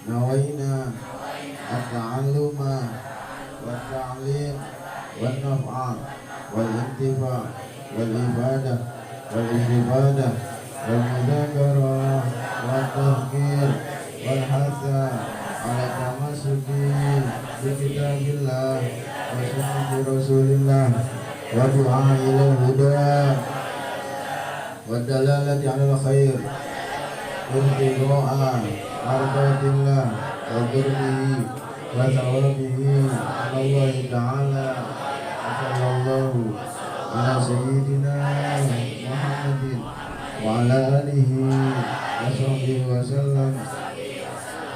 نوينا التعلم والتعليم والنفع والانتفاع والإفادة والاستفادة والمذاكرة والتذكير والحث على التمسك بكتاب الله وسنة رسول الله والدعاء إلى الهدى والدلالة على الخير ابتغاء مرضات الله وبره وثوابه على الله تعالى. وصلى الله على سيدنا محمد وعلى آله وصحبه وسلم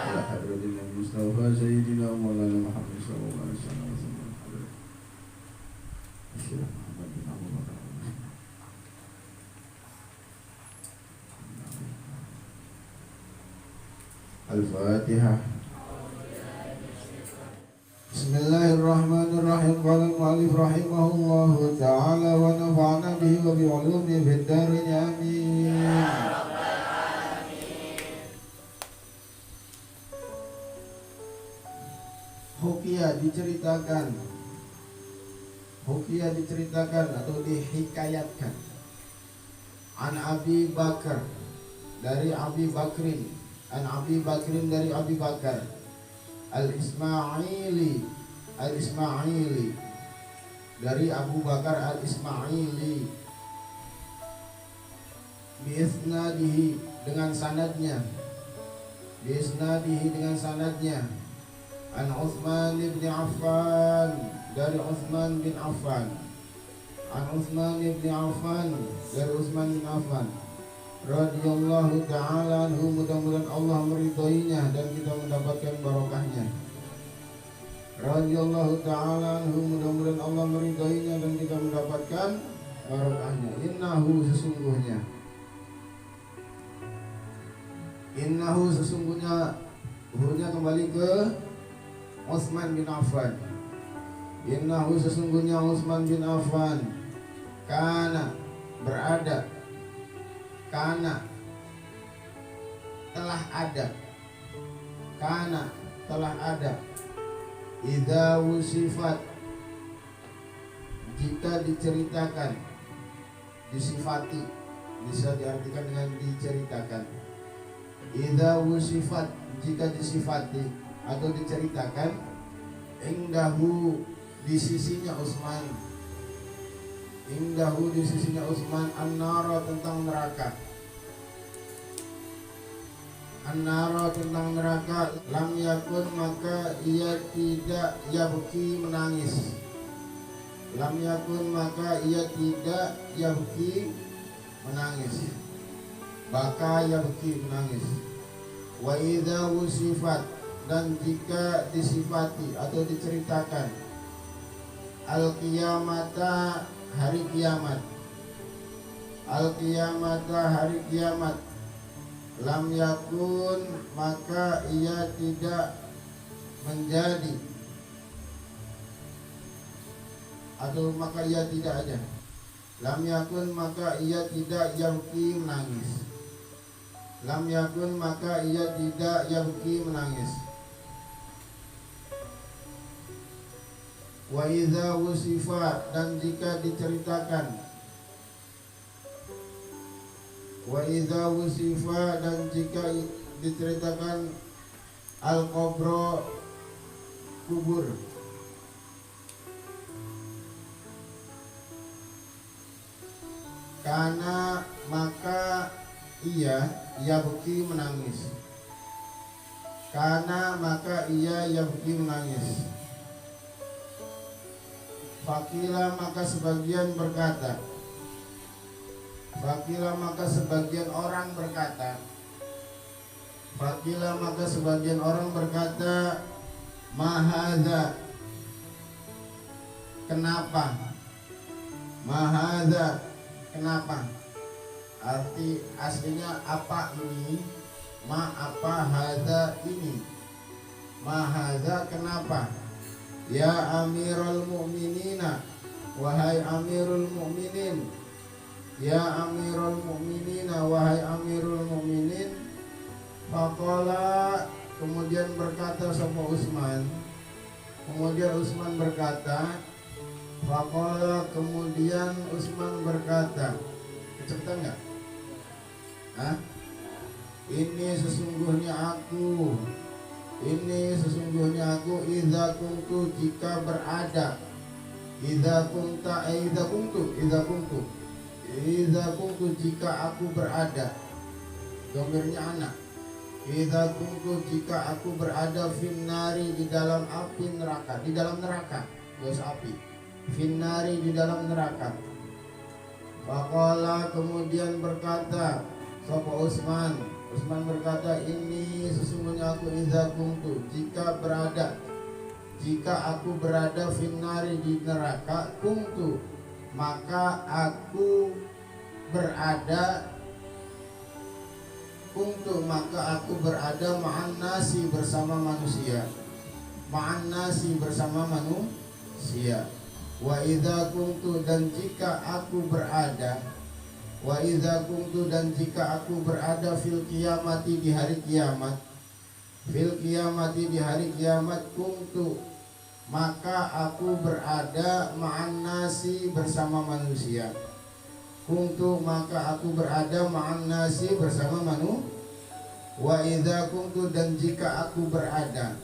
على حضرة المصطفى سيدنا مولانا محمد صلى الله عليه وسلم. الشيخ محمد بن أبو بكر الفاتحة. بسم الله الرحمن الرحيم. قال المؤلف رحمه الله تعالى ونفعنا به وبعلومه في الدارين آمين. Hukia diceritakan atau dihikayatkan an Abi Bakar dari Abi Bakrin, an Abi Bakrin dari Abi Bakar Al-Ismaili dari Abu Bakar Al-Ismaili biisnadihi dengan sanadnya an Utsman bin Affan dari Utsman bin Affan dari Utsman bin Affan radhiyallahu ta'ala anhu, mudah-mudahan Allah meridhoinya dan kita mendapatkan barokahnya. Radhiyallahu ta'ala anhu, mudah-mudahan Allah meridhoinya dan kita mendapatkan barokahnya. Innahu sesungguhnya hurufnya kembali ke Utsman bin Affan. Innahu sesungguhnya Utsman bin Affan kana berada, kana telah ada idza wusifat jika diceritakan, disifati, bisa diartikan dengan diceritakan. Idza wusifat jika disifati atau diceritakan, indahu di sisinya Utsman, an-nara tentang neraka, lam yakun maka ia tidak yabki menangis, baka yabki menangis. Wa idza wusifat dan jika disifati atau diceritakan al-qiyamata hari kiamat, lam yakun maka ia tidak menjadi atau maka ia tidak ada, lam yakun maka ia tidak yabki menangis, Wa idza wusifa dan jika diceritakan al-qabro kubur, karena maka ia yabki menangis, Fakila maka sebagian orang berkata, mahadza kenapa, arti aslinya apa ini, apa hadza ini, mahadza kenapa, ya amirul mu'minina wahai amirul mu'minin, wahai amirul mu'minin. Faqala kemudian berkata sama Utsman. Kemudian Utsman berkata, faqala, kemudian Utsman berkata, kecepatan enggak? Hah? Ini sesungguhnya aku idza kuntu, jika berada, idza kuntu jika aku berada, domirnya anak. Idza kuntu jika aku berada, finnari, di dalam api neraka, di dalam neraka, bos api, finnari, di dalam neraka. Faqala, kemudian berkata sapa Utsman berkata, ini sesungguhnya aku idza kuntu, jika aku berada finnari, di neraka, kuntu, maka aku berada ma'an nasi, bersama manusia, wa idza kuntu, dan jika aku berada fil qiyamati, di hari kiamat, kuntu, maka aku berada ma'an nasi, bersama manusia, wa idza kuntu, dan jika aku berada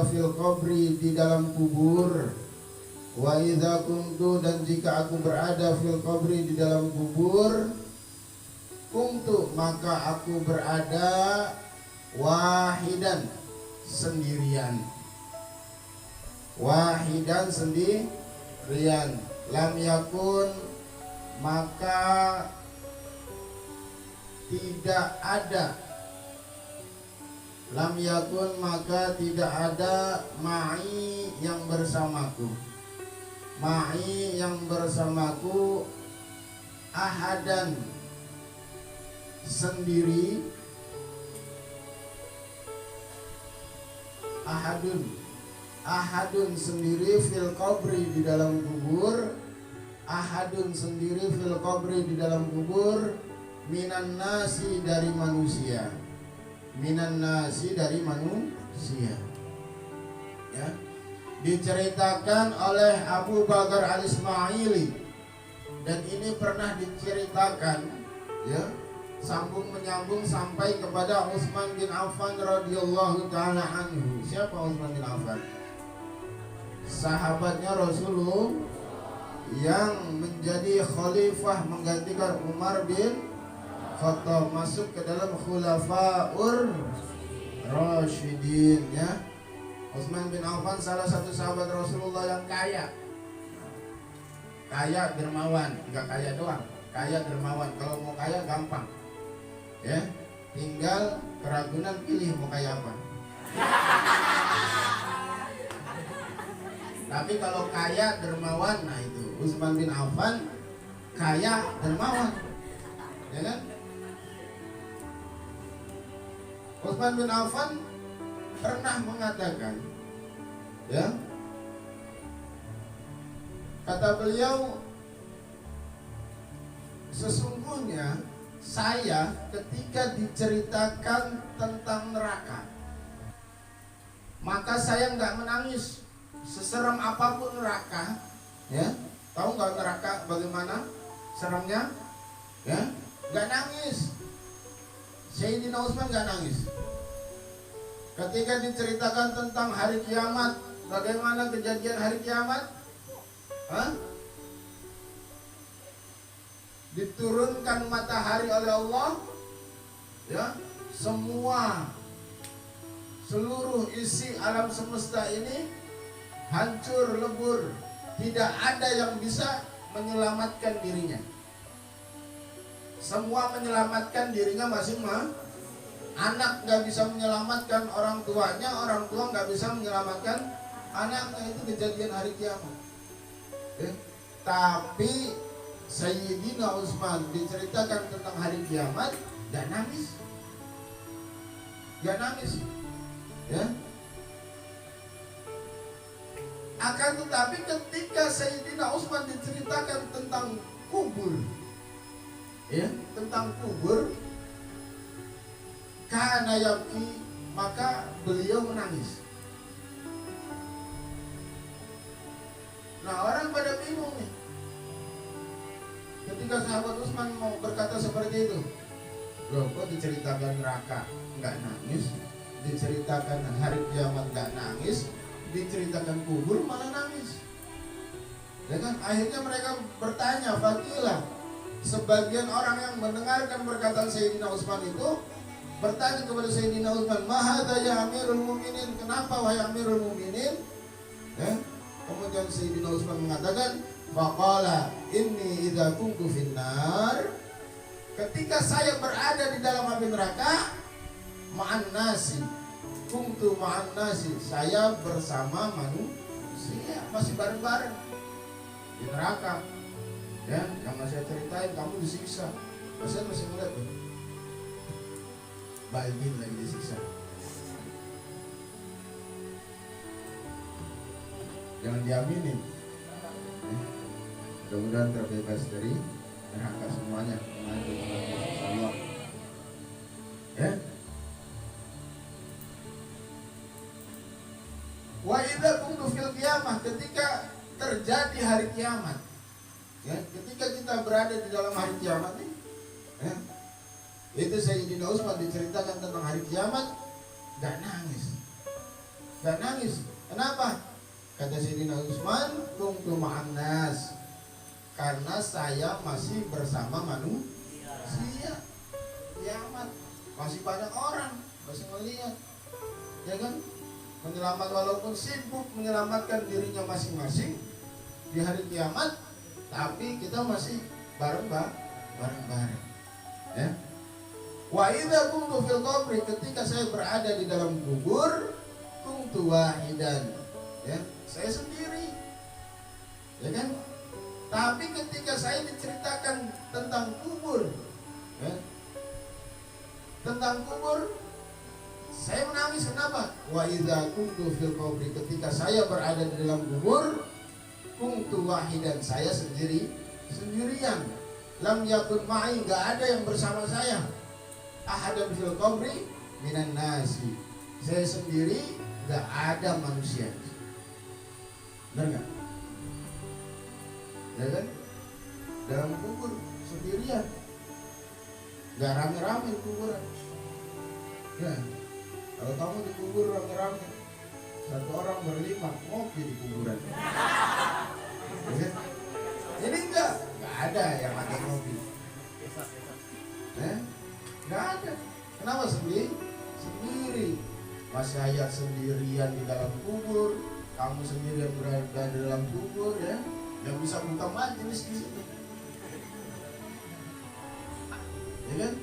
fil qabri, di dalam kubur, kuntu, maka aku berada wahidan, sendirian, lam yakun, maka tidak ada ma'i, yang bersamaku, ahadan, sendiri, ahadun sendiri, fil qabri, di dalam kubur, minan nasi, dari manusia, ya. Diceritakan oleh Abu Bakar Al-Ismaili, dan ini pernah diceritakan, ya, sambung menyambung sampai kepada Utsman bin Affan radhiyallahu taala anhu. Siapa Utsman bin Affan? Sahabatnya Rasulullah yang menjadi khalifah menggantikan Umar bin Khattab, masuk ke dalam khulafaur rasyidin, ya. Utsman bin Affan salah satu sahabat Rasulullah yang kaya dermawan, enggak kaya doang, kaya dermawan. Kalau mau kaya gampang, ya, tinggal keragunan, pilih mau kaya apa. Tapi kalau kaya dermawan, nah itu Utsman bin Affan, kaya dermawan, ya kan? Utsman bin Affan pernah mengatakan, ya, kata beliau, sesungguhnya saya ketika diceritakan tentang neraka, maka saya nggak menangis, seserem apapun neraka, ya. Tahu nggak neraka bagaimana seremnya, ya? Nggak nangis. Sayyidina Utsman nggak nangis. Ketika diceritakan tentang hari kiamat, bagaimana kejadian hari kiamat? Diturunkan matahari oleh Allah, ya, seluruh isi alam semesta ini hancur lebur, tidak ada yang bisa menyelamatkan dirinya. Semua menyelamatkan dirinya masing-masing. Anak nggak bisa menyelamatkan orang tuanya, orang tua nggak bisa menyelamatkan anaknya. Itu kejadian hari kiamat. Tapi Sayyidina Utsman diceritakan tentang hari kiamat, nggak nangis, ya. Akan tetapi ketika Sayyidina Utsman diceritakan tentang kubur, ya, tentang kubur, kana yabki, maka beliau menangis. Nah, orang pada bingung nih. Ketika sahabat Utsman mau berkata seperti itu, loh kok diceritakan neraka nggak nangis, diceritakan hari kiamat nggak nangis, diceritakan kubur malah nangis. Ya kan? Akhirnya mereka bertanya, fakilah. Sebagian orang yang mendengarkan perkataan Sayyidina Utsman itu bertanya kepada Sayyidina Utsman, mahadha ya Amirul Mukminin, kenapa wahai Amirul Mukminin? Ya? Kemudian Sayyidina Utsman mengatakan, faqala inni idza kuntu finnar, ketika saya berada di dalam api neraka, ma'an nasi, kuntu ma'an nasi, saya bersama manusia, masih bareng-bareng di neraka. Ya, yang saya ceritain kamu disiksa, saya masih ngeliat tuh, Baidin lagi disiksa. Jangan diaminin. Mudah-mudahan terbebas dari neraka semuanya. Allah. Ya. Wa idza kuntu fil qiyamah, ketika terjadi hari kiamat. Ya, ketika kita berada di dalam hari kiamat nih, ya, itu Sayyidina Utsman diceritakan tentang hari kiamat, gak nangis. Kenapa? Kata Sayyidina Utsman, kuntu ma'an nas, karena saya masih bersama manusia. Kiamat masih banyak orang, masih melihat, ya kan? Menyelamat, walaupun sibuk menyelamatkan dirinya masing-masing di hari kiamat, tapi kita masih bareng-bareng. Ya. Wa idza kuntu fil qabri, ketika saya berada di dalam kubur, kuntu wahidan. Ya, saya sendiri. Ya kan? Tapi ketika saya diceritakan tentang kubur, ya, tentang kubur, saya menangis. Kenapa? Wa idza kuntu fil qabri, ketika saya berada di dalam kubur, kuntu wahidan, saya sendirian. Lam yakun ma'i, enggak ada yang bersama saya. Ahadan fil qabri minan nasi, saya sendiri, enggak ada manusia. Benar enggak? Ya kan? Dalam kubur sendirian, enggak rame-rame di kuburan. Ya. Kalau kamu dikubur rame-rame, satu orang berlima ngopi di kuburan. Ya. Ini enggak ada yang pakai ngopi. Enggak ada. Kenapa sendiri? Mas saya sendirian di dalam kubur, kamu sendirian berada di dalam kubur, ya. Yang bisa buka majelis di situ. Ya kan?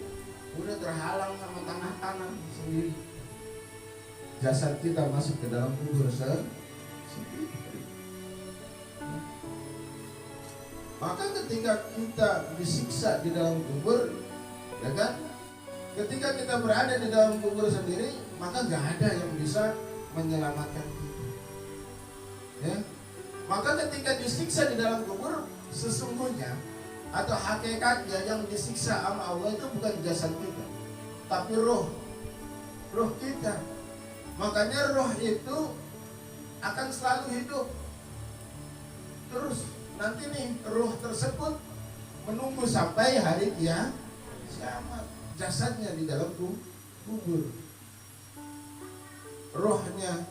Udah terhalang sama tanah-tanah sendiri. Jasad kita masuk ke dalam kubur sendiri. Maka ketika kita disiksa di dalam kubur, ya kan? Ketika kita berada di dalam kubur sendiri, maka gak ada yang bisa menyelamatkan kita. Ya? Maka ketika disiksa di dalam kubur, sesungguhnya atau hakikatnya yang disiksa sama Allah itu bukan jasad kita, tapi roh kita. Makanya roh itu akan selalu hidup terus. Nanti nih roh tersebut menunggu sampai hari kiamat. Jasadnya di dalam kubur, rohnya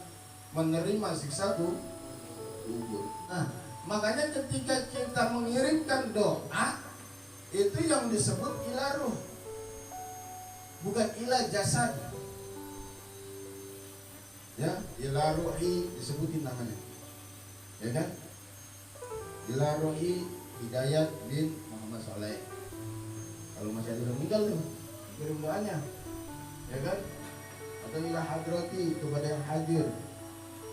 menerima siksa kubur. Nah, makanya ketika kita mengirimkan doa, itu yang disebut ila ruh, bukan ila jasad. Ya, ila ruhi disebutin namanya, ya kan? Ila ruhi Hidayat bin Muhammad Saleh. Kalau masih ada yang meninggal tuh, kirim doanya, ya kan? Atau ila hadrati, kepada yang hadir,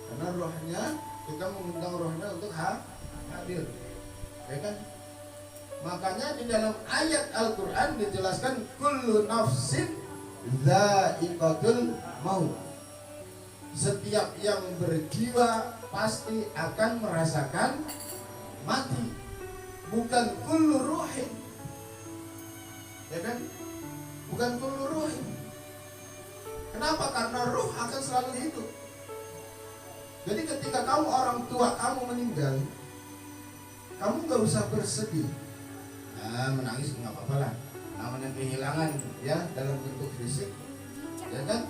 karena rohnya, kita mengundang rohnya untuk hadir, ya kan? Makanya di dalam ayat Al-Quran dijelaskan kullu nafsin dha'iqatul maut, setiap yang berjiwa pasti akan merasakan mati, bukan kullu ruhin, ya kan? Bukan kullu ruhin. Kenapa? Karena ruh akan selalu hidup. Jadi ketika kamu orang tua kamu meninggal, kamu gak usah bersedih. Menangis nggak apa-apa lah. Namanya kehilangan ya dalam bentuk fisik, ya kan?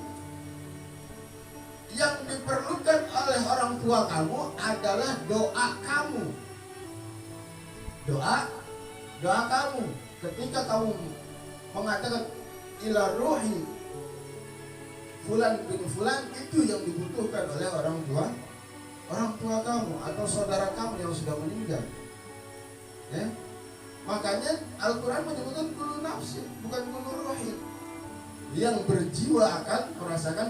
Yang diperlukan oleh orang tua kamu adalah doa kamu. Doa kamu. Ketika kamu mengatakan ila ruhi fulan bin fulan, itu yang dibutuhkan oleh orang tua kamu atau saudara kamu yang sudah meninggal. Ya. Makanya Al-Quran menyebutkan kullu nafsin, bukan kullu ruhin. Yang berjiwa akan merasakan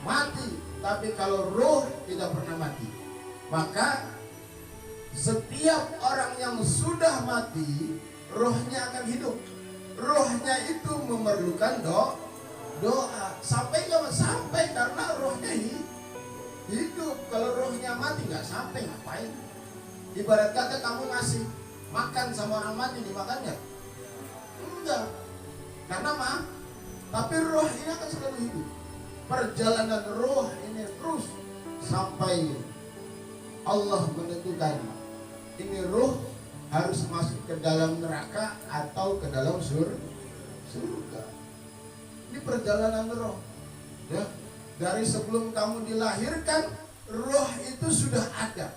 mati, tapi kalau ruh tidak pernah mati. Maka setiap orang yang sudah mati, ruhnya akan hidup. Ruhnya itu memerlukan doa. Sampai karena ruhnya hidup. Kalau ruhnya mati nggak sampai, ngapain? Ibarat kata kamu ngasih makan sama orang mati, dimakannya? Enggak. Karena tapi roh ini akan selalu hidup. Perjalanan roh ini terus sampai Allah menentukan ini roh harus masuk ke dalam neraka atau ke dalam surga. Ini perjalanan roh. Ya, dari sebelum kamu dilahirkan, roh itu sudah ada.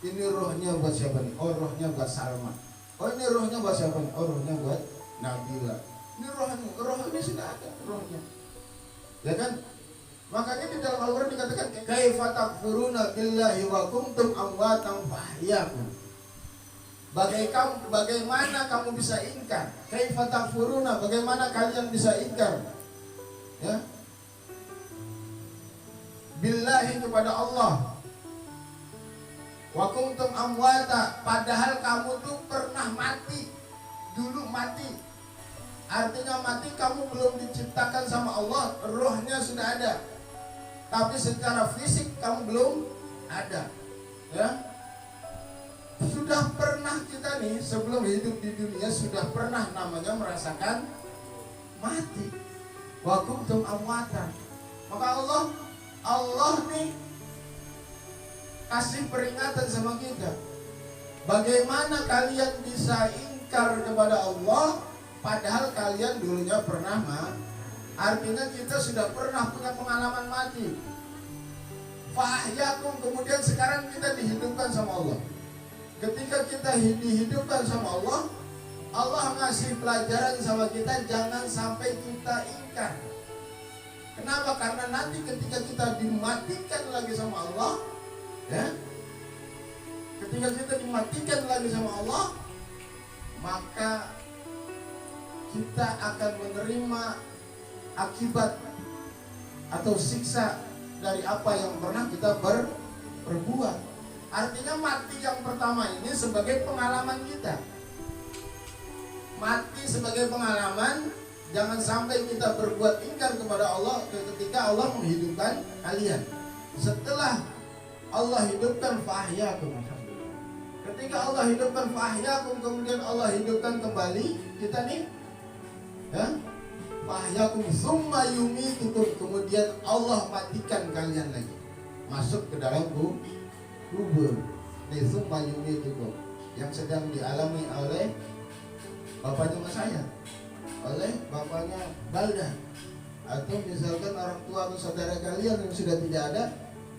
Ini rohnya buat siapa nih? Oh, rohnya buat Salma. Oh, ini rohnya buat siapa nih? Oh, rohnya buat Nabila. Ini roh ini sudah ada rohnya. Ya kan? Makanya di dalam Al-Quran dikatakan kaifa takfuruna billahi wa kuntum amwatan fahyakum. Bagaimana kamu bisa ingkar? Kaifa takfuruna, bagaimana kalian bisa ingkar? Ya. Billahi, kepada Allah. Wa kuntum amwata, padahal kamu tuh pernah mati. Dulu mati. Artinya mati, kamu belum diciptakan sama Allah, rohnya sudah ada. Tapi secara fisik kamu belum ada. Ya. Sudah pernah kita nih sebelum hidup di dunia sudah pernah namanya merasakan mati. Wa kuntum amwata. Maka Allah nih kasih peringatan sama kita. Bagaimana kalian bisa ingkar kepada Allah padahal kalian dulunya pernah Artinya kita sudah pernah punya pengalaman mati. Fahyakum, kemudian sekarang kita dihidupkan sama Allah. Ketika kita dihidupkan sama Allah, Allah ngasih pelajaran sama kita, jangan sampai kita ingkar. Kenapa? Karena nanti ketika kita dimatikan lagi sama Allah, ya, ketika kita dimatikan lagi sama Allah, maka kita akan menerima akibat atau siksa dari apa yang pernah kita perbuat. Artinya mati yang pertama ini sebagai pengalaman kita. Mati sebagai pengalaman, jangan sampai kita berbuat ingkar kepada Allah ketika Allah menghidupkan kalian. Setelah Allah hidupkan fahyakum. Ketika Allah hidupkan fahyakum, kemudian Allah hidupkan kembali kita nih, ya, fahyakum summa yumitukum, kemudian Allah matikan kalian lagi, masuk ke dalam kubur. Nih summa yumitukum yang sedang dialami oleh bapaknya Mas saya, oleh bapaknya Balda, atau misalkan orang tua atau saudara kalian yang sudah tidak ada,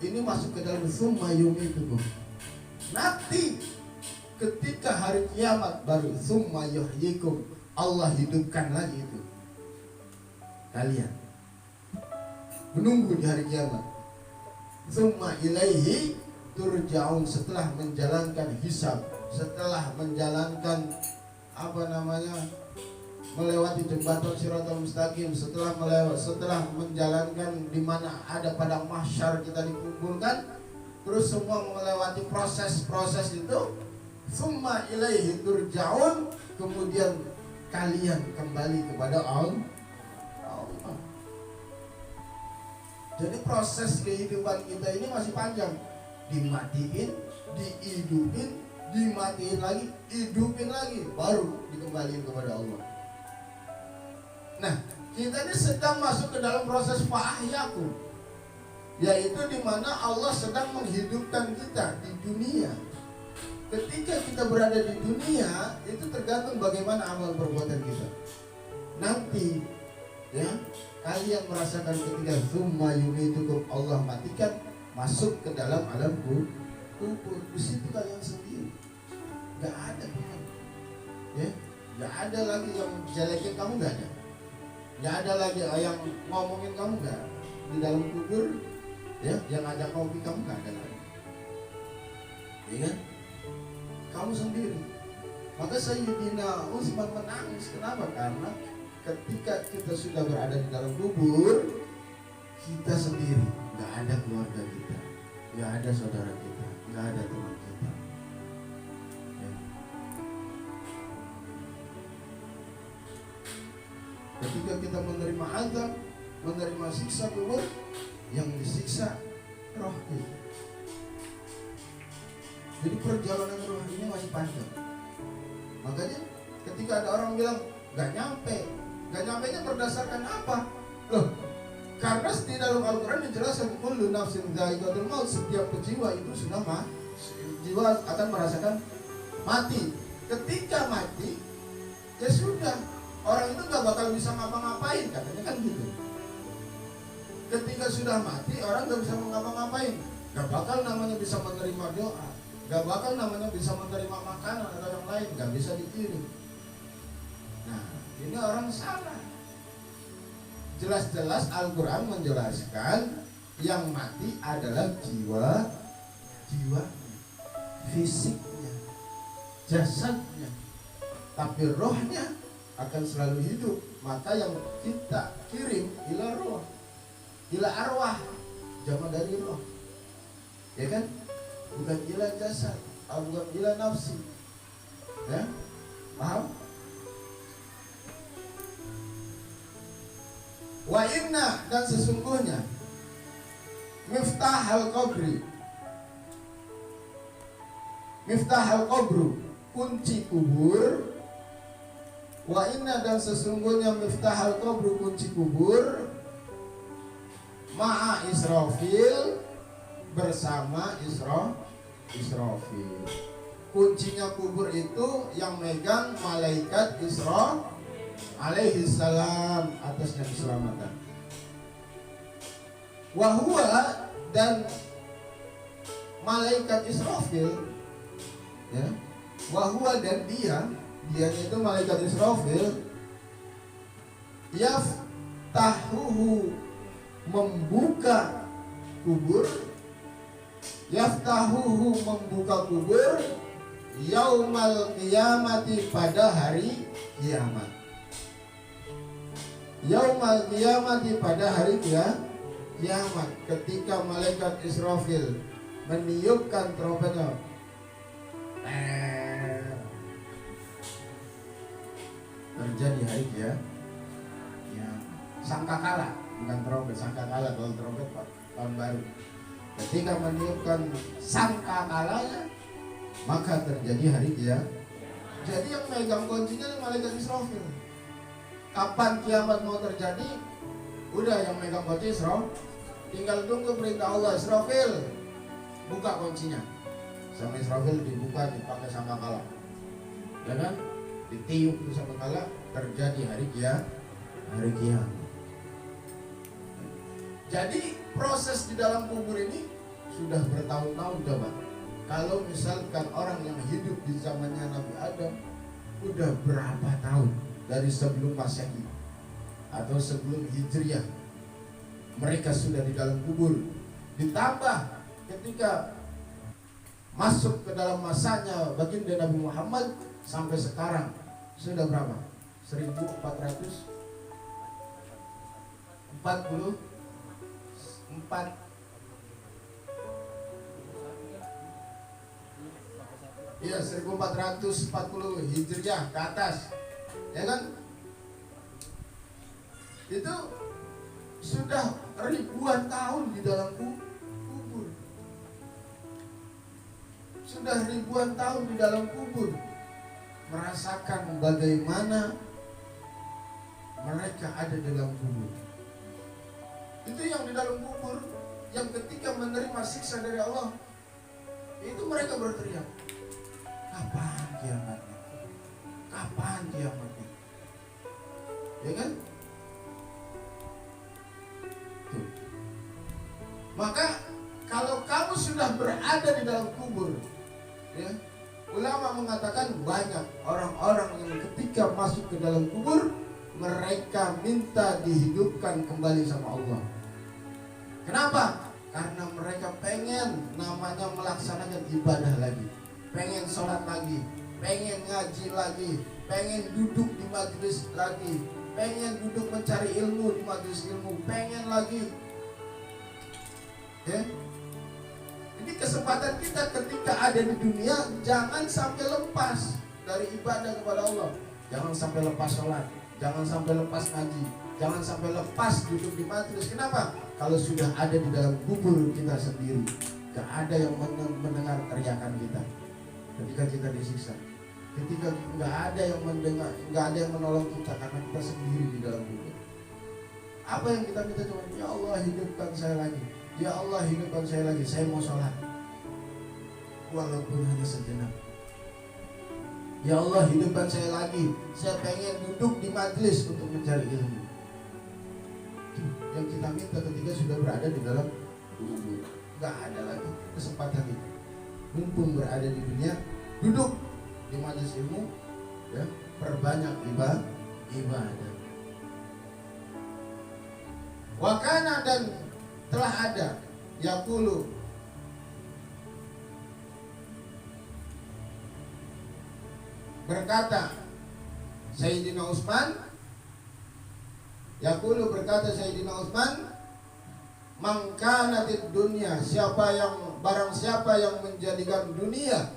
ini masuk ke dalam summa yumitukum. Nanti ketika hari kiamat baru summa yuhyikum, Allah hidupkan lagi itu kalian. Menunggu di hari kiamat. Summa ilaihi turja'un, setelah menjalankan hisab, setelah menjalankan melewati jembatan Shiratal Mustaqim, setelah menjalankan di mana ada padang mahsyar kita dikumpulkan, terus semua melewati proses-proses itu, summa ilaihi turja'un, kemudian kalian kembali kepada Allah. Jadi proses kehidupan kita ini masih panjang. Dimatiin, dihidupin, dimatiin lagi, hidupin lagi, baru dikembalikan kepada Allah. Nah, Kita ini sedang masuk ke dalam proses fa'ahyaku, yaitu di mana Allah sedang menghidupkan kita di dunia. Ketika kita berada di dunia, itu tergantung bagaimana amal perbuatan kita. Nanti, ya, kalian merasakan ketika summa yumitukum, Allah matikan, masuk ke dalam alam kubur. Di situ kalian sendiri, nggak ada, ya, nggak ada lagi yang jelekin kamu, nggak ada. Nggak ada lagi yang ngomongin kamu, nggak ada. Di dalam kubur, ya, yang ajak ngopi kamu nggak ada lagi, ya kan? Kamu sendiri. Maka Sayyidina Utsman menangis. Kenapa? Karena ketika kita sudah berada di dalam kubur, kita sendiri, nggak ada keluarga kita, nggak ada saudara kita, nggak ada teman kita, ya. Ketika kita menerima azab, menerima siksa kubur, yang disiksa roh kita. Jadi perjalanan roh ini masih panjang. Makanya ketika ada orang bilang gak nyampe nya berdasarkan apa? Loh, karena di dalam Al-Quran dijelaskan kullu nafsin dha'iqatul maut, setiap jiwa itu sudah jiwa akan merasakan mati. Ketika mati, ya sudah, orang itu gak bakal bisa ngapa-ngapain, katanya kan gitu. Ketika sudah mati, orang gak bisa ngapa-ngapain, gak bakal namanya bisa menerima doa, gak bakal namanya bisa menerima makanan atau yang lain, gak bisa dikirim. Nah, ini orang salah. Jelas-jelas Al-Quran menjelaskan yang mati adalah jiwanya, fisiknya, jasadnya. Tapi rohnya akan selalu hidup. Maka yang kita kirim ila roh, ila arwah, jama dari roh, ya kan? Bukan ila jasad, bukan ila nafsi, ya, paham? Wa inna, dan sesungguhnya miftahul qabru, kunci kubur. Wa inna, dan sesungguhnya miftahul qabru, kunci kubur, ma'a Israfil, bersama Israfil. Kuncinya kubur itu yang megang malaikat Isra alaihi salam, atasnya keselamatan. Wahua, dan malaikat Israfil, ya, wahua, dan dia itu malaikat Israfil, yaftahuhu, membuka kubur, yaftahuhu, membuka kubur, yaumal qiyamati, pada hari kiamat. Yaumal qiyamati, pada hari kiamat, ketika malaikat Israfil meniupkan trompetnya, terjadi hari kiamat. Sangkakala, bukan trompet, sangkakala. Kalau trompet tahun baru. Ketika meniupkan sangkakalanya, maka terjadi hari kiamat. Jadi yang megang kuncinya malaikat Israfil. Kapan kiamat mau terjadi, udah yang megang kunci Israfil, tinggal tunggu perintah Allah. Israfil, buka kuncinya. Sama Israfil dibuka, dipakai sangkakala, ya kan? Ditiup itu sangkakala, terjadi hari kiamat. Jadi proses di dalam kubur ini sudah bertahun-tahun. Coba kalau misalkan orang yang hidup di zamannya Nabi Adam, udah berapa tahun dari sebelum Masehi atau sebelum Hijriah, mereka sudah di dalam kubur. Ditambah ketika masuk ke dalam masanya baginda Nabi Muhammad sampai sekarang sudah berapa? 1444. Iya, 1440 Hijriah ke atas, ya kan? Itu sudah ribuan tahun di dalam kubur. Sudah ribuan tahun di dalam kubur, merasakan bagaimana mereka ada dalam kubur. Itu yang di dalam kubur, yang ketika menerima siksa dari Allah, itu mereka berteriak, kapan kiamatnya? Kapan kiamatnya? Ya kan? Tuh. Maka kalau kamu sudah berada di dalam kubur, ya, ulama mengatakan banyak orang-orang yang ketika masuk ke dalam kubur mereka minta dihidupkan kembali sama Allah. Kenapa? Karena mereka pengen namanya melaksanakan ibadah lagi, pengen sholat lagi, pengen ngaji lagi, pengen duduk di majelis lagi, pengen duduk mencari ilmu di majelis ilmu, pengen lagi. Ya? Jadi kesempatan kita ketika ada di dunia jangan sampai lepas dari ibadah kepada Allah. Jangan sampai lepas sholat, jangan sampai lepas ngaji, jangan sampai lepas duduk di majelis. Kenapa? Kalau sudah ada di dalam kubur kita sendiri, gak ada yang mendengar teriakan kita ketika kita disiksa. Ketika gak ada yang mendengar, gak ada yang menolong kita karena kita sendiri di dalam kubur. Apa yang kita minta cuma, ya Allah hidupkan saya lagi, ya Allah hidupkan saya lagi, saya mau sholat walaupun hanya sejenak. Ya Allah hidupkan saya lagi, saya pengen duduk di majelis untuk mencari ilmu. Yang kita minta ketika sudah berada di dalam kubur. Gak ada lagi kesempatan itu. Mumpung berada di dunia, duduk di majelis ilmu, ya, perbanyak ibadah. Wakana dan telah ada yaqulu berkata Sayyidina Utsman, yaqulu berkata Sayyidina Utsman, man kanatid dunya, barang siapa yang menjadikan dunia,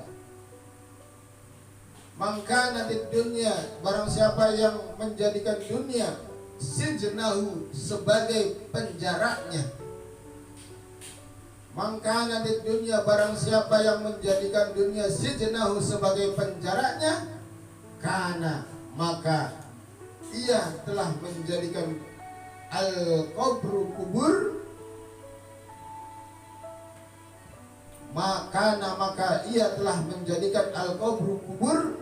man kanatid dunya, barang siapa yang menjadikan dunia sijnahu, sebagai penjaranya. Man kanatid dunya, barang siapa yang menjadikan dunia sijnahu, sebagai penjaranya, kana, maka ia telah menjadikan al-qabru, kubur, maka ia telah menjadikan al-qabru, kubur,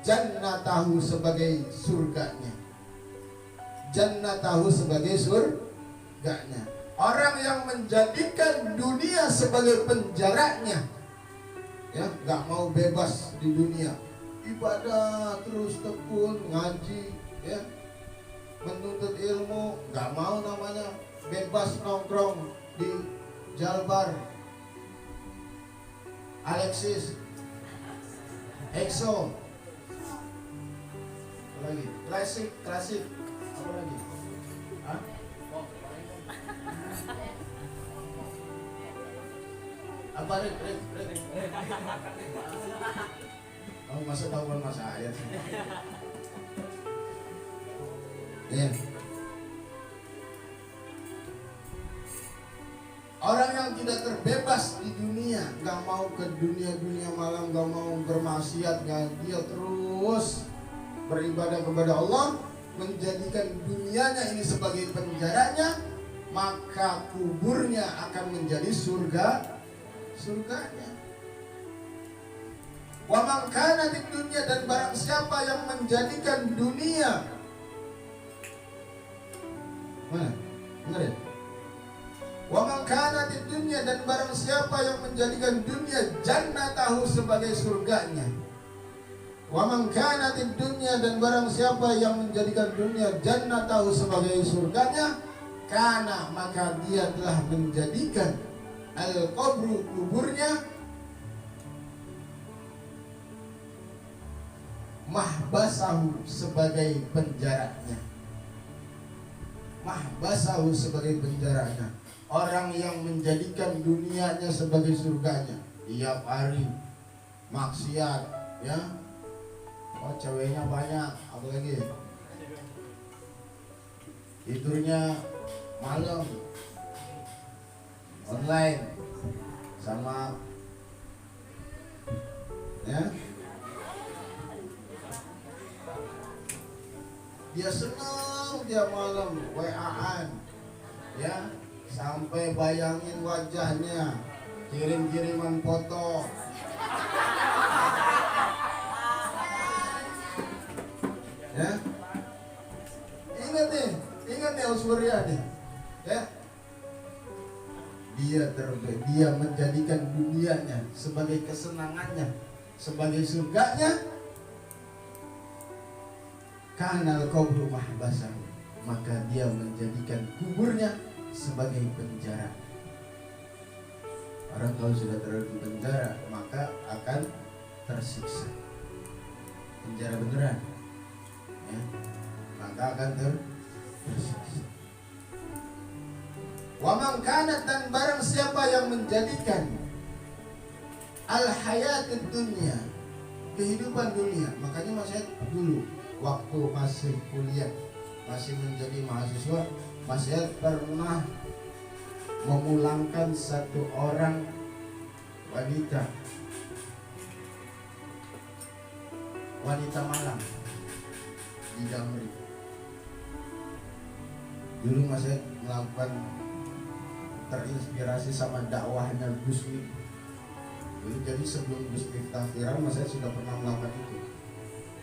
jannatahu, sebagai surganya. Jannatahu, sebagai surganya. Orang yang menjadikan dunia sebagai penjaranya, ya, gak mau bebas di dunia, ibadah terus tekun, ngaji, ya, menuntut ilmu, gak mau namanya bebas nongkrong di Jalbar, Alexis, EXO, apa lagi? Klasik, apa lagi? Hah? Apa Rik? Oh, masa tahuan masa ayat sih. Ya. Orang yang tidak terbebas di dunia, gak mau ke dunia malam, gak mau bermaksiat, dia terus beribadah kepada Allah, menjadikan dunianya ini sebagai penjaranya, maka kuburnya akan menjadi surganya. Wa man kana di dunia, dan barang siapa yang menjadikan dunia, mana? Benar ya? Wa man kana di dunia, dan barang siapa yang menjadikan dunia jannatahu, sebagai surganya. Wa man kana di dunia, dan barang siapa yang menjadikan dunia jannatahu, sebagai surganya, kana, maka dia telah menjadikan al-qabru, kuburnya, mahbasahu, sebagai penjaranya. Mahbasahu, sebagai penjaranya. Orang yang menjadikan dunianya sebagai surganya, tiap hari maksiat, ya, oh ceweknya banyak, apalagi tidurnya malam, online sama, ya, dia senang Selalu dia malam WA-an, ya, sampai bayangin wajahnya, kirim-kiriman foto. Ya, ingat nih Auswarya nih, ya. Dia menjadikan dunianya sebagai kesenangannya, sebagai surganya. Kanal qabru mahbasahu, maka dia menjadikan kuburnya sebagai penjara. Orang kalau sudah terlalu di penjara maka akan tersiksa. Penjara beneran, ya, maka akan tersiksa. Wa man kanat, dan barang siapa yang menjadikan al-hayatid dunya, kehidupan dunia. Makanya Mas Ed dulu waktu masih kuliah, masih menjadi mahasiswa, Mas Ed pernah memulangkan satu orang wanita Malang di Damri. Dulu Mas Ed melakukan, terinspirasi sama dakwahnya Gus Miftah. Jadi sebelum Gus Miftah viral, Mas Ed sudah pernah melakukan itu.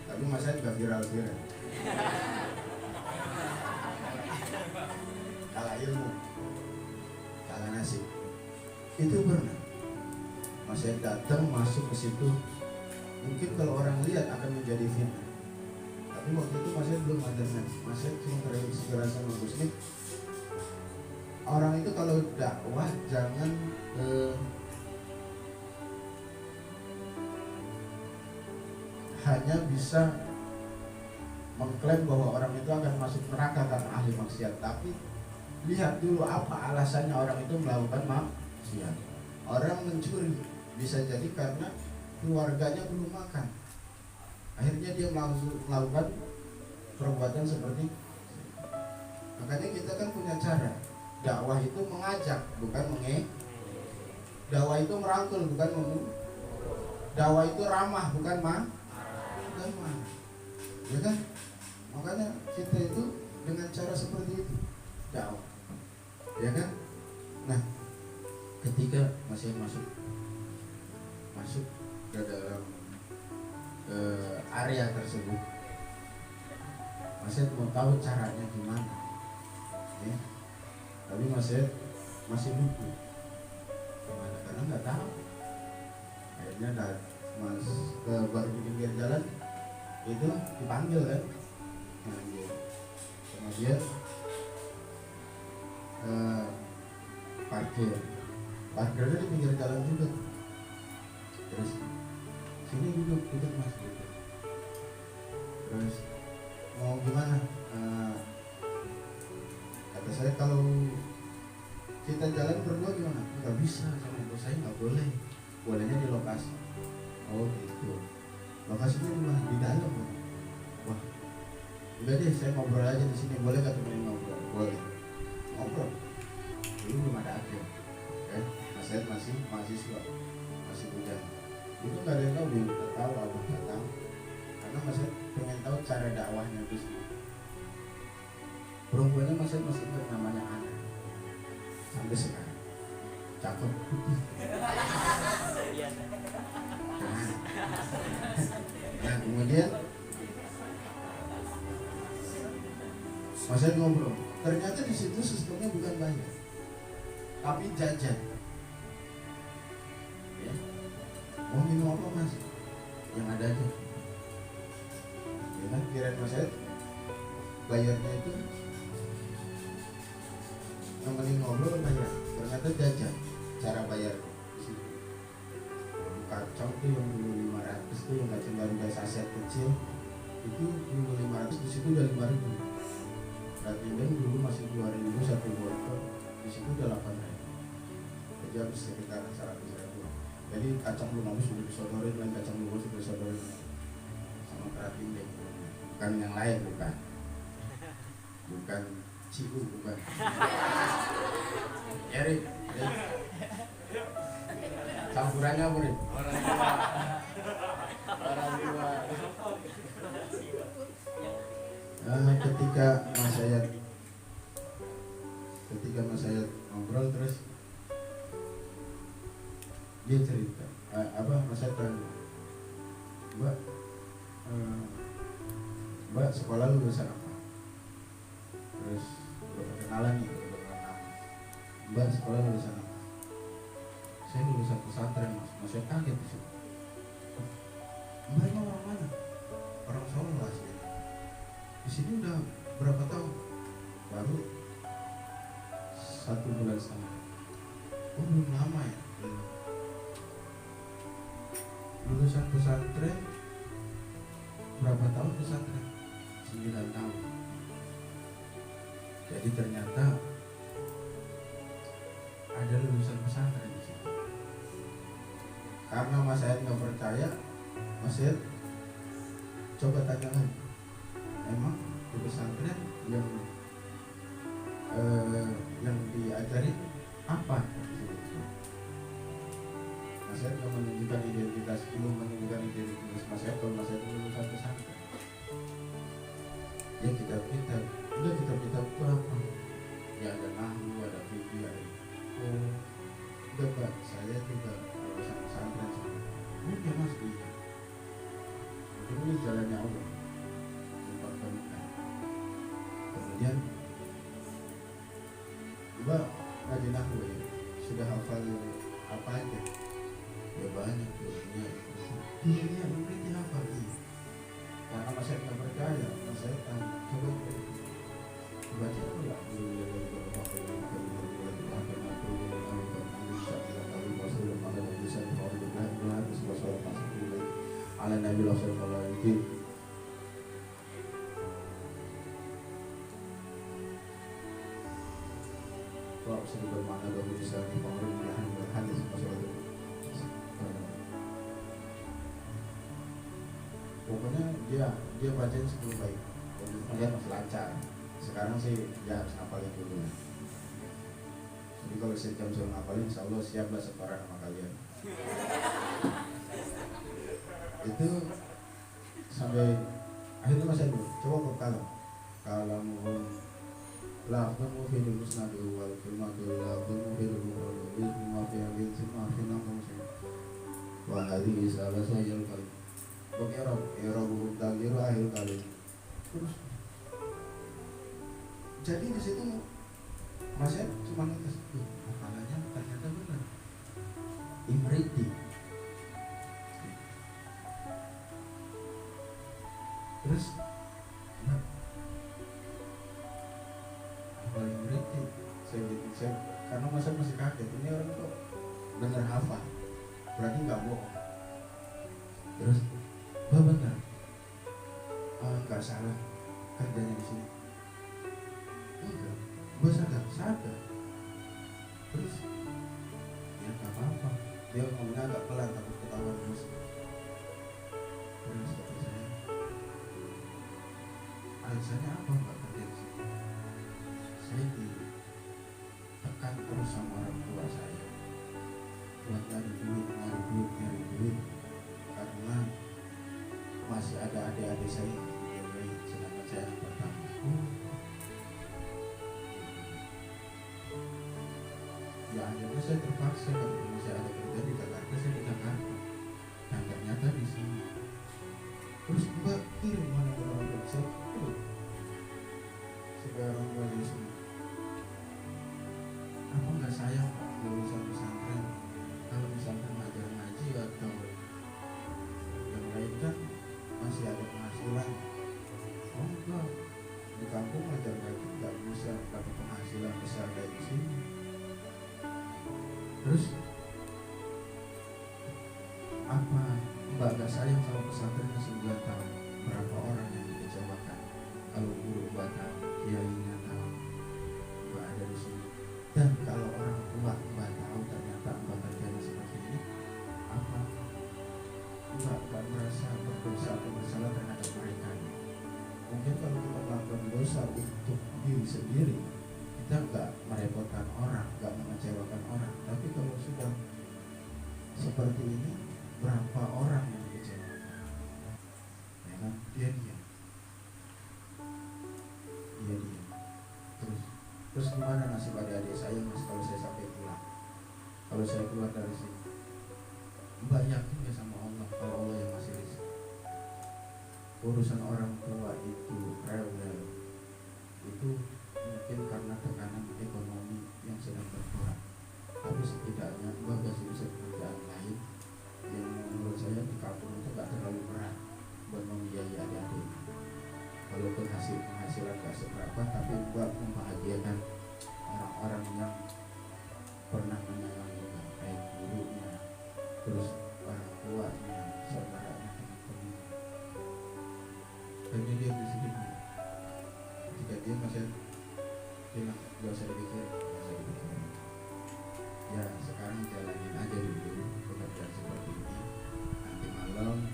Tapi Mas Ed gak viral-viral. Kalah ilmu, kalah nasib. Itu pernah Mas Ed datang masuk ke situ. Mungkin kalau orang lihat akan menjadi fitnah. Tapi waktu itu Mas Ed belum ada nas. Mas Ed cuma terinspirasi sama Gus Miftah. Orang itu kalau dakwah jangan hanya bisa mengklaim bahwa orang itu akan masuk neraka karena ahli maksiat, tapi lihat dulu apa alasannya orang itu melakukan maksiat. Orang mencuri bisa jadi karena keluarganya belum makan, akhirnya dia melakukan perbuatan seperti. Makanya kita kan punya cara. Dakwah itu mengajak, bukan dakwah itu merangkul, bukan dakwah itu ramah, bukan marah. Ya kan? Makanya kita itu dengan cara seperti itu dakwah. Ya kan? Nah, ketika masih masuk ke dalam area tersebut, masih mau tahu caranya gimana, ya. Tapi masih lupa gimana, karena nggak tahu. Akhirnya Mas baru di pinggir jalan itu dipanggil kan, kemudian parkirnya di pinggir jalan juga. Terus sini duduk Mas gitu. Terus mau gimana? Kata saya, kalau kita jalan berdua gimana? Nggak bisa, sama bos saya nggak boleh. Bolehnya di lokasi. Oh gitu. Lokasinya di mana? Di dalam. Wah, udah deh, saya ngobrol aja di sini. Boleh nggak temenin ngobrol? Boleh. Ngobrol. Dulu belum ada akhir. Saya masih mahasiswa, masih muda. Itu nggak ada yang tahu, dia nggak tahu, abang nggak tahu. Karena masih pengen tahu cara dakwahnya Gus. Perempuannya masih ingat namanya Ana. Sampai sekarang cakep putih. Nah kemudian Mas ngobrol. Ternyata di situ sistemnya bukan bayar, tapi jajan. Ya. Mau minum apa Mas? Yang ada aja. Ya kan, kirain Mas bayarnya itu nemenin ngobrol bayar. Ternyata jajan cara bayar. Kacang tuh yang dulu 500 tuh, yang kacang baru guys saset kecil itu dulu 500, di situ udah 5.000. Berarti dulu masih 2.000 satu botol, di situ udah 8.000. Jadi habis sekitar 100.000. Jadi kacang belum habis sudah disodorin, dan kacang belum habis sudah disodorin sama keratin deh. Bukan yang lain, bukan ciku, bukan. Erik. Campurannya apa nih? Orang tua. ketika Mas Ayat ngobrol terus dia cerita Mas Ayat tanya, Mbak sekolah lulusan apa? Terus perkenalan nih, Mbak sekolah lulusan apa? Saya lulusan pesantren Mas. Mas Ayat kaget di situ. Mbak emang orang mana? Orang Solo lah sih. Di sini udah berapa tahun? Baru 1 bulan setengah. Oh belum lama ya. Lulusan pesantren berapa tahun pesantren? 9 tahun. Jadi ternyata ada lulusan pesantren di sini. Karena Mas Ayat nggak percaya, Mas Ayat coba tanya lagi. Emang di pesantren yang diajarin apa? Mas Ayat nggak menunjukkan identitas, belum menunjukkan identitas Mas Ayat kalau Mas Ayat lulusan pesantren. Ya kitab-kitab itu apa? Ya ada nahwu, ada fikih, ada udah Pak, saya juga lulusan pesantren. Udah Mas, iya. Ini jalannya Allah. Kemudian Mbak ngaji nahwu ya, sudah hafal apa aja? Ya banyak dunia muridnya hafal ini. Karena Mas Ayat nggak percaya, Mas Ayat coba baca ulang. Ala Nabi sallallahu alaihi wasallam. Kalau sudah bermakna bahwa bisa dipengaruhi dengan hadis masalah. Pokoknya dia bacain sebelum baik. Kemudian masih lancar. Sekarang sih dia harus ngapalin dulu. Jadi kalau sejam suruh ngapalin, insya Allah siaplah separan sama kalian. Itu sampai akhirnya Mas Ayat coba kalau mau lafzamu fil musnadu wal filmatu lafzamu fil mufradu wa fi haditsin ma fi namu wa hadhihi salah sayal kali era huruf dalir akhir kali. Terus jadi di situ Mas Ayat cuma ngetes hafalannya ternyata benar Imriti. Terus paling berarti saya karena Mas Ayat masih kaget, ini orang kok bener hafal, berarti nggak bohong. Terus benar nggak salah kerjanya di sini. Enggak, gue sadar. Terus ya nggak apa-apa, dia ngomongnya agak pelan takut ketahuan terus. Terus kata saya, alasannya apa Mbak kerja di sini? Saya ditekan terus sama orang tua saya buat nyari duit karena masih ada adik-adik saya yang dibiayai sedangkan saya yang pertama. Ya akhirnya saya terpaksa kalau masih ada kerja di Jakarta, saya di Jakarta. Nah ternyata di sini. Terus Mbak kirim mana orang saya supaya orang tua di sini. Apa nggak sayang Pak lulusan pesantren? Kalau misalkan ngajar ngaji atau yang lain kan masih ada penghasilan. Oh enggak, di kampung ngajar ngaji nggak bisa dapat penghasilan besar dari sini. Terus apa Mbak nggak sayang sama pesantrennya 9 tahun? Berapa orang yang dikecewakan? Kalau guru Mbak tahu, kiainya tahu, Mbak ada di sini. Dan kalau orang tua Mbak tahu ternyata Mbak kerjanya seperti ini, apa Mbak gak merasa berdosa atau bersalah terhadap mereka? Mungkin kalau kita melakukan dosa untuk diri sendiri, kita gak merepotkan orang, gak mengecewakan orang. Tapi kalau sudah seperti ini, berapa orang yang dikecewakan? Ya kan? Dia Terus gimana nasib adik-adik saya mas kalau saya sampai pulang? Kalau saya keluar dari sini, Mbak yakin ya sama Allah kalau Allah yang ngasih rezeki? Urusan orang tua itu rewel, itu mungkin karena tekanan ekonomi yang sedang berkurang. Tapi setidaknya Mbak kasih usaha pekerjaan lain yang menurut saya di kampung itu gak terlalu berat buat membiayai adik-adik. Walaupun penghasilan gak seberapa, tapi Mbak membahagiakan orang-orang yang pernah menyayangi baik gurunya, terus orang tuanya, saudaranya, teman-teman. Dan dia sedikit ketika dia masih bilang gak usah dipikir, ya sekarang jalanin aja dulu pekerjaan seperti ini, nanti malam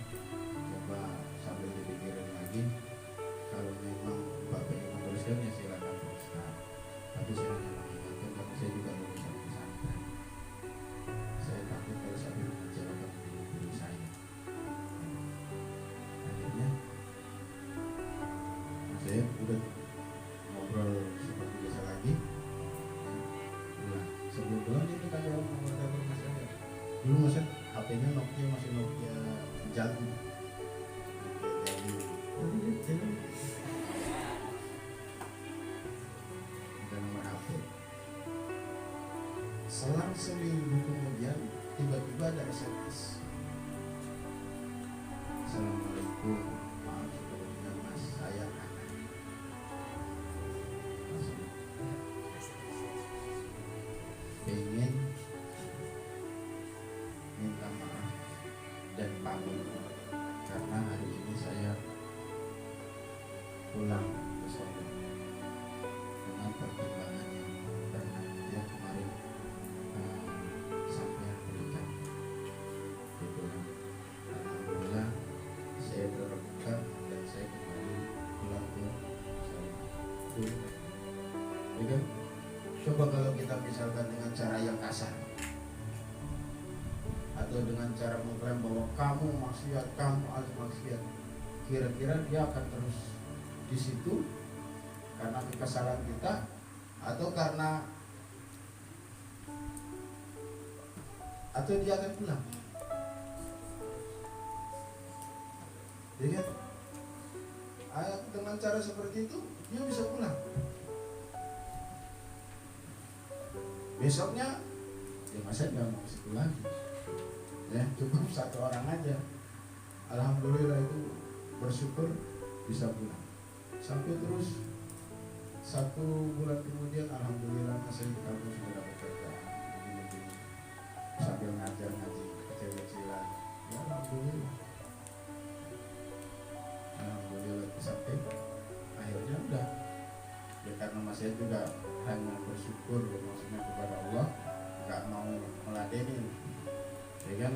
coba sambil dipikirin lagi, kalau memang Mbak pengen meneruskan ya silakan teruskan, tapi saya hanya mengingatkan karena saya juga lulusan pesantren, saya takut kalau sambil mengecewakan guru saya. Akhirnya saya udah ngobrol seperti biasa lagi. Sebelum pulang dia minta jawab nomor telepon mas saya. Dulu mas HP-nya Nokia masih Nokia jagung. Dan nomor HP. Selang seminggu kemudian tiba-tiba ada SMS. Assalamualaikum, maaf sebelumnya mas, saya pengen minta maaf dan pamit karena hari ini saya pulang ke Solo dengan pertimbangan yang pernah dia kemarin sampai berikan gitu kan. Alhamdulillah saya terbuka dan saya kembali pulang ke Solo. Ya kan? Coba kalau kita misalkan dengan cara yang kasar atau dengan cara mengklaim bahwa kamu maksiat, kamu harus maksiat, kira-kira dia akan terus di situ karena kesalahan kita atau karena atau dia akan pulang? Jadi dengan cara seperti itu dia bisa pulang. Besoknya ya masa nggak mau ke situ lagi, ya cukup satu orang aja. Alhamdulillah itu bersyukur bisa pulang. Sampai terus 1 bulan kemudian alhamdulillah saya di kampus sudah dapat kerjaan begini-begini sambil ngajar ngaji kecil-kecilan. Ya alhamdulillah sampai akhirnya udah ya karena masih juga hanya bersyukur maksudnya kepada Allah, nggak mau meladenin, ya kan?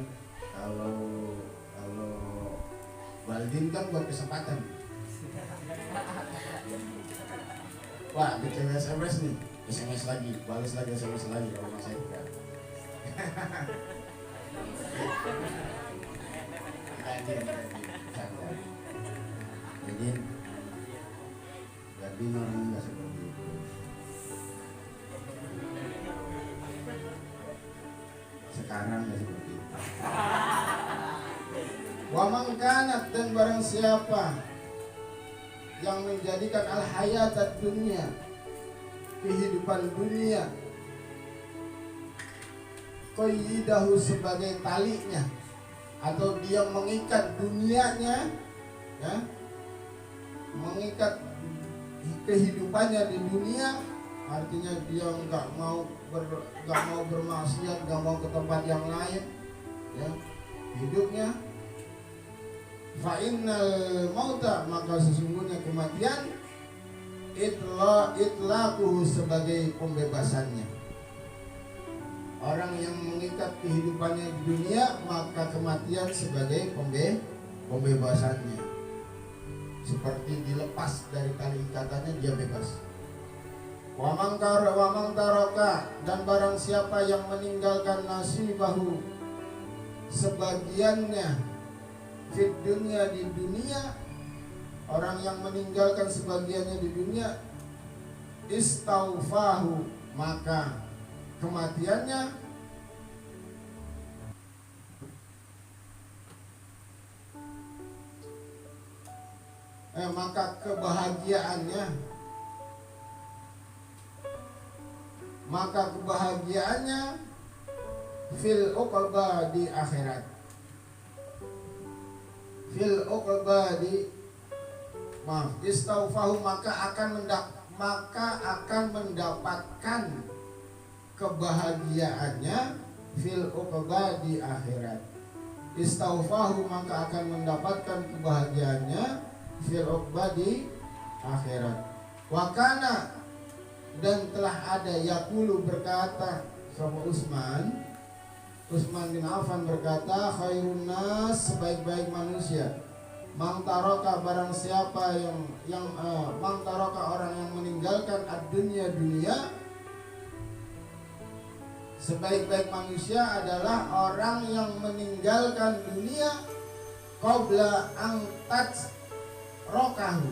Kalau Baldin kan buat kesempatan. Wah, bikin SMS nih, SMS lagi, balas lagi SMS lagi kalau masih enggak. Jadi orang nggak seperti itu. Sekarang ya seperti itu. Wa man kanat, dan barang siapa yang menjadikan al-hayatad dunia, kehidupan dunia, qayyidahu sebagai talinya, atau dia mengikat dunianya, ya, mengikat kehidupannya di dunia, artinya dia nggak mau bermaksiat, nggak mau ke tempat yang lain, ya, hidupnya fa'innal mauta, maka sesungguhnya kematian itlaquhu sebagai pembebasannya. Orang yang mengikat kehidupannya di dunia, maka kematian sebagai pembebasannya. Seperti dilepas dari tali ikatannya, dia bebas. Wa man taraka, dan barang siapa yang meninggalkan nasibahu sebagiannya fit dunia, di dunia, orang yang meninggalkan sebagiannya di dunia, istaufahu, maka kematiannya maka kebahagiaannya fil uqba di akhirat. Istaufahu, maka akan mendapatkan kebahagiaannya fil uqba di akhirat. Istaufahu, maka akan mendapatkan kebahagiaannya fil uqba di akhirat. Wakana, dan telah ada, yaqulu, berkata sama Utsman bin Affan berkata, khairun nas, sebaik-baik manusia, man taraka, barang siapa yang man taraka, orang yang meninggalkan ad-dunya, dunia. Sebaik-baik manusia adalah orang yang meninggalkan dunia qabla an rokahu,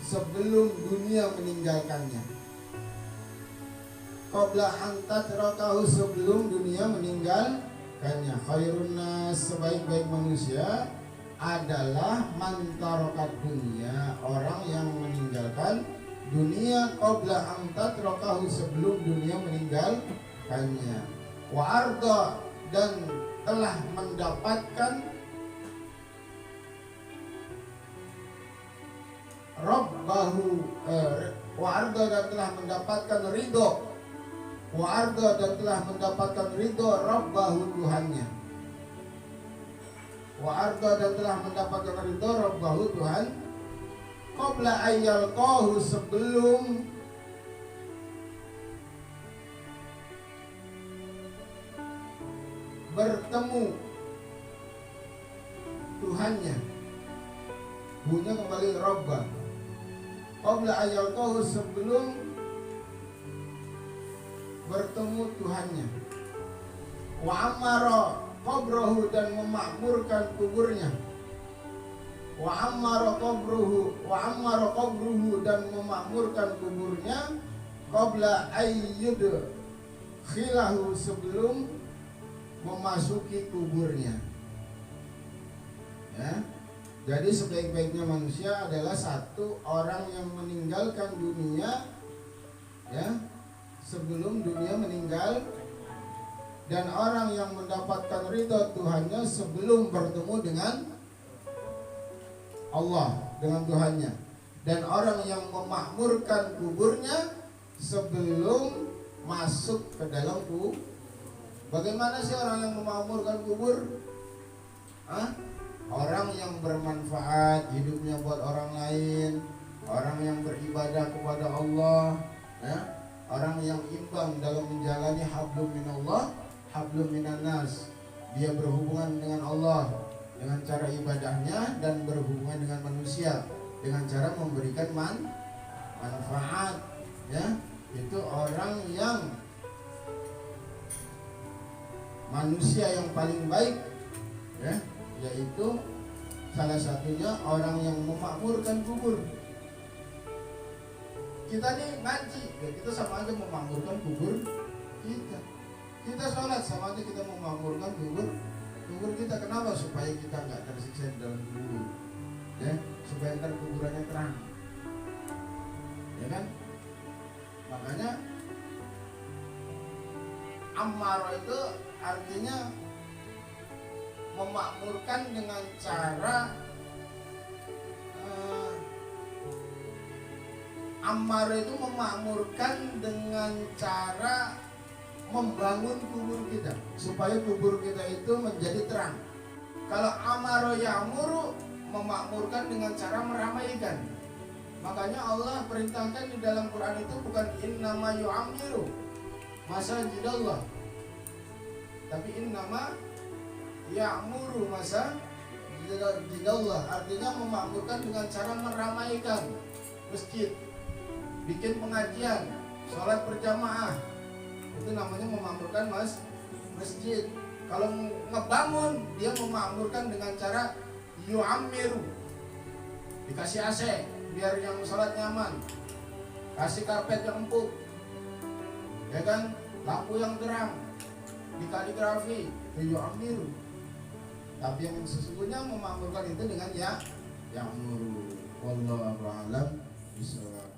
sebelum dunia meninggalkannya. Qabla an rokahu, sebelum dunia meninggalkannya. Khairun nas, sebaik-baik manusia adalah man tarokat dunia, orang yang meninggalkan dunia qabla an rokahu, sebelum dunia meninggalkannya. Wa arda, dan telah mendapatkan Rabbahu, wa arda, dan telah mendapatkan ridho, wa arda, dan telah mendapatkan ridho Rabbahu, Tuhannya. Wa arda, dan telah mendapatkan ridho Rabbahu, Tuhan. Qabla ayyalqahu, sebelum bertemu Tuhannya. Bunyinya kembali Rabbah. Qabla ayyalqahu, sebelum bertemu Tuhannya. Wa amara qabrahu, dan memakmurkan kuburnya. Wa amara qabruhu, dan memakmurkan kuburnya. Qabla ayyud khilahu, sebelum memasuki kuburnya. Ya. Jadi sebaik-baiknya manusia adalah satu orang yang meninggalkan dunia, ya, sebelum dunia meninggal, dan orang yang mendapatkan ridho Tuhannya sebelum bertemu dengan Allah, dengan Tuhannya, dan orang yang memakmurkan kuburnya sebelum masuk ke dalam kubur. Bagaimana sih orang yang memakmurkan kubur? Orang yang bermanfaat hidupnya buat orang lain, orang yang beribadah kepada Allah, ya, orang yang imbang dalam menjalani hablum minallah, hablum minannas. Dia berhubungan dengan Allah dengan cara ibadahnya, dan berhubungan dengan manusia dengan cara memberikan manfaat, ya. Itu orang yang manusia yang paling baik, ya, yaitu salah satunya orang yang memakmurkan kubur. Kita nih ngaji, ya, kita sama aja memakmurkan kubur kita. Kita sholat sama aja kita memakmurkan kubur kita. Kenapa? Supaya kita nggak tersiksa di dalam kubur, ya, supaya ntar kuburannya terang, ya kan? Makanya ammar itu artinya memakmurkan dengan cara ammar itu memakmurkan dengan cara membangun kubur kita supaya kubur kita itu menjadi terang. Kalau amaro ya'muru, memakmurkan dengan cara meramaikan. Makanya Allah perintahkan di dalam Quran itu bukan innama yu'amiru masajidallah, tapi innama ya'muru masajidallah, artinya memakmurkan dengan cara meramaikan masjid, bikin pengajian, sholat berjamaah. Itu namanya memakmurkan masjid. Kalau ngebangun, dia memakmurkan dengan cara yu'amiru, dikasih AC biar yang sholat nyaman. kasih karpet yang empuk, ya kan, lampu yang terang, di kaligrafi, itu amir. Tapi yang sesungguhnya memakmurkan itu dengan yang muru. Wallahu a'lam bishawab.